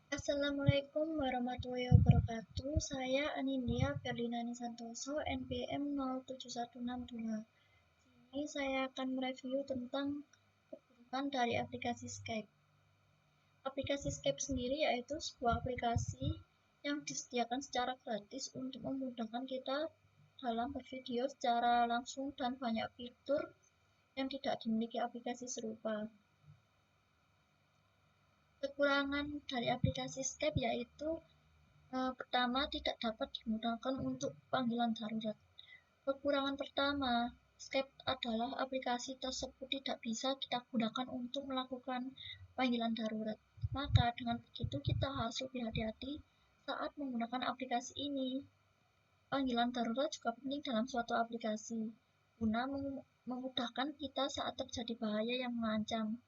Assalamualaikum warahmatullahi wabarakatuh. Saya Anindya Ferdinand Santoso, NPM 07162. Ini saya akan mereview tentang kebutuhan dari aplikasi Skype. Aplikasi Skype sendiri yaitu sebuah aplikasi yang disediakan secara gratis untuk memudahkan kita dalam bervideo secara langsung dan banyak fitur yang tidak dimiliki aplikasi serupa. Kekurangan dari aplikasi Skype yaitu pertama, tidak dapat digunakan untuk panggilan darurat. Kekurangan pertama, Skype adalah aplikasi tersebut tidak bisa kita gunakan untuk melakukan panggilan darurat. Maka dengan begitu kita harus lebih hati-hati saat menggunakan aplikasi ini. Panggilan darurat juga penting dalam suatu aplikasi, guna memudahkan kita saat terjadi bahaya yang mengancam.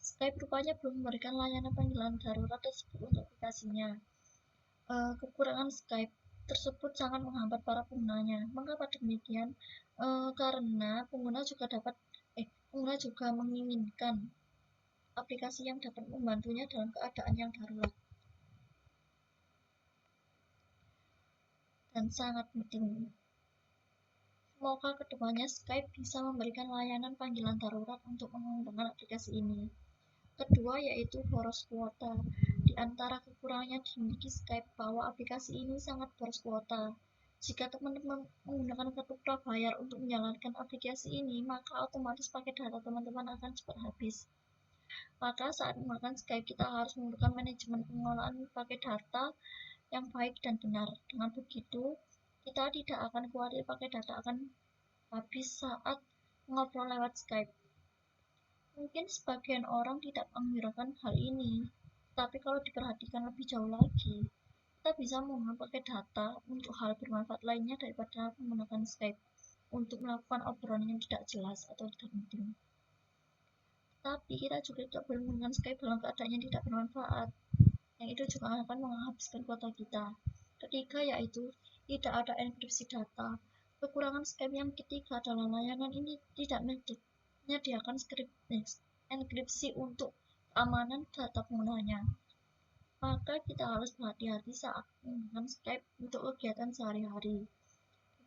Skype rupanya belum memberikan layanan panggilan darurat tersebut untuk aplikasinya. Kekurangan Skype tersebut sangat menghambat para penggunanya. Mengapa demikian? Karena pengguna juga menginginkan aplikasi yang dapat membantunya dalam keadaan yang darurat dan sangat penting. Semoga kedepannya Skype bisa memberikan layanan panggilan darurat untuk menggunakan aplikasi ini. Kedua yaitu boros kuota. Di antara kekurangannya dimiliki Skype bahwa aplikasi ini sangat boros kuota. Jika teman-teman menggunakan kartu prabayar untuk menjalankan aplikasi ini, maka otomatis paket data teman-teman akan cepat habis. Maka saat menggunakan Skype, kita harus menggunakan manajemen pengelolaan paket data yang baik dan benar. Dengan begitu, kita tidak akan khawatir paket data akan habis saat ngobrol lewat Skype. Mungkin sebagian orang tidak menghiraukan hal ini, tapi kalau diperhatikan lebih jauh lagi, kita bisa menggunakan paket data untuk hal bermanfaat lainnya daripada menggunakan Skype untuk melakukan obrolan yang tidak jelas atau tidak penting. Tapi kita juga tidak boleh menggunakan Skype dalam keadaan yang tidak bermanfaat, yang itu juga akan menghabiskan kuota kita. Ketiga yaitu tidak ada enkripsi data. Kekurangan Skype yang ketiga adalah layanan ini tidak menyediakan enkripsi untuk keamanan data penggunanya. Maka kita harus berhati-hati saat menggunakan Skype untuk kegiatan sehari-hari.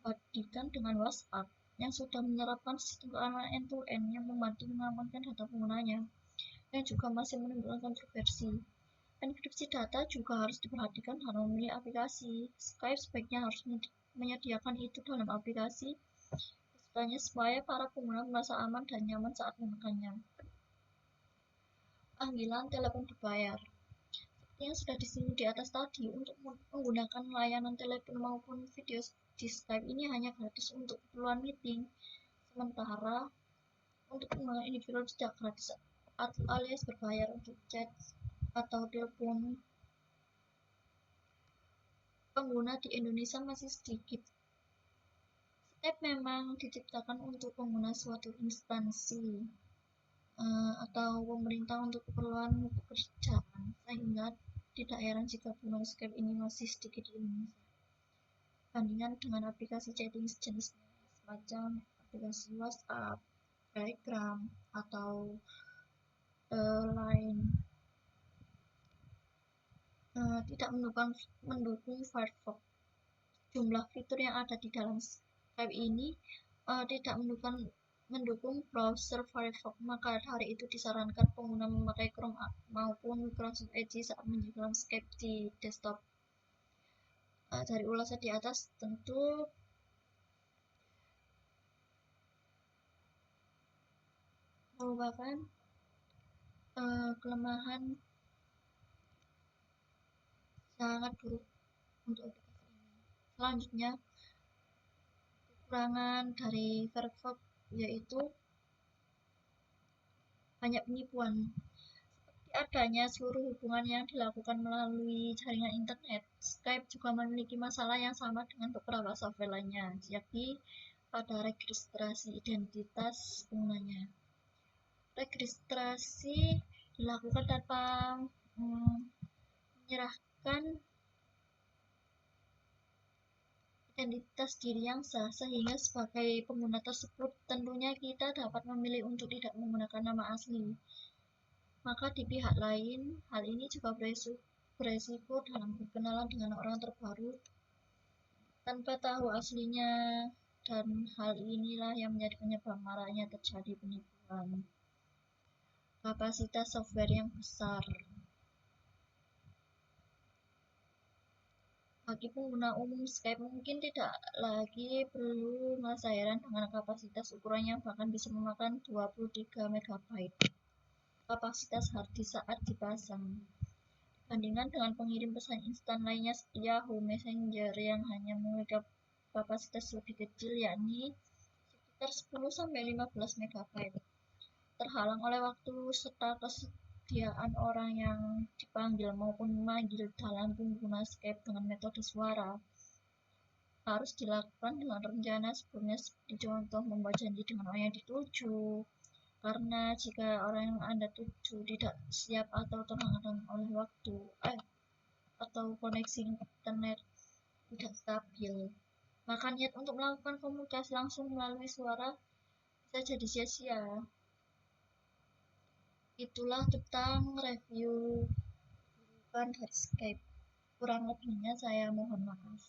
Dibandingkan dengan WhatsApp yang sudah menerapkan sistem keamanan end-to-end yang membantu mengamankan data penggunanya, yang juga masih menimbulkan kontroversi. Enkripsi data juga harus diperhatikan dalam memilih aplikasi. Skype sebaiknya harus menyediakan itu dalam aplikasi supaya para pengguna merasa aman dan nyaman saat menggunakannya. Panggilan telepon berbayar. Yang sudah disinggung di atas tadi, untuk menggunakan layanan telepon maupun video di Skype ini hanya gratis untuk keperluan meeting, sementara untuk menggunakan individual tidak gratis alias berbayar untuk chat atau telepon. Pengguna di Indonesia masih sedikit. Skype memang diciptakan untuk pengguna suatu instansi atau pemerintah untuk keperluan pekerjaan, sehingga tidak heran jika pengguna Skype ini masih sedikit di Indonesia bandingkan dengan aplikasi chatting sejenisnya semacam aplikasi WhatsApp, Telegram, atau Line. Tidak mendukung Firefox. Jumlah fitur yang ada di dalam Skype ini tidak mendukung browser Firefox, maka hari itu disarankan pengguna memakai Chrome maupun Microsoft Edge saat menjalankan Skype di desktop. Dari ulasan di atas tentu merupakan kelemahan sangat buruk untuk aplikasi ini. Selanjutnya, kekurangan dari Firefox yaitu banyak penipuan. Seperti adanya seluruh hubungan yang dilakukan melalui jaringan internet, Skype juga memiliki masalah yang sama dengan beberapa software lainnya, yakni pada registrasi identitas penggunanya. Registrasi dilakukan tanpa menyerahkan identitas diri yang sah, sehingga sebagai pengguna tersebut tentunya kita dapat memilih untuk tidak menggunakan nama asli. Maka di pihak lain, hal ini juga beresiko beresiko dalam berkenalan dengan orang terbaru tanpa tahu aslinya, dan hal inilah yang menjadi penyebab maraknya terjadi penipuan. Kapasitas software yang besar. Bagi pengguna umum, Skype mungkin tidak lagi perlu merasa heran dengan kapasitas ukuran yang bahkan bisa memakan 23 MB kapasitas hard disk saat dipasang. Dibandingkan dengan pengirim pesan instan lainnya seperti Yahoo Messenger yang hanya memiliki kapasitas lebih kecil, yakni sekitar 10-15 MB. Terhalang oleh waktu serta kesediaan orang yang dipanggil maupun memanggil dalam pengguna Skype dengan metode suara harus dilakukan dengan rencana sebelumnya, seperti contoh membuat janji dengan orang yang dituju, karena jika orang yang Anda tuju tidak siap atau terhalang oleh waktu atau koneksi internet tidak stabil, maka niat untuk melakukan komunikasi langsung melalui suara bisa jadi sia-sia. Itulah tentang review dari Skype. Kurang lebihnya saya mohon maaf.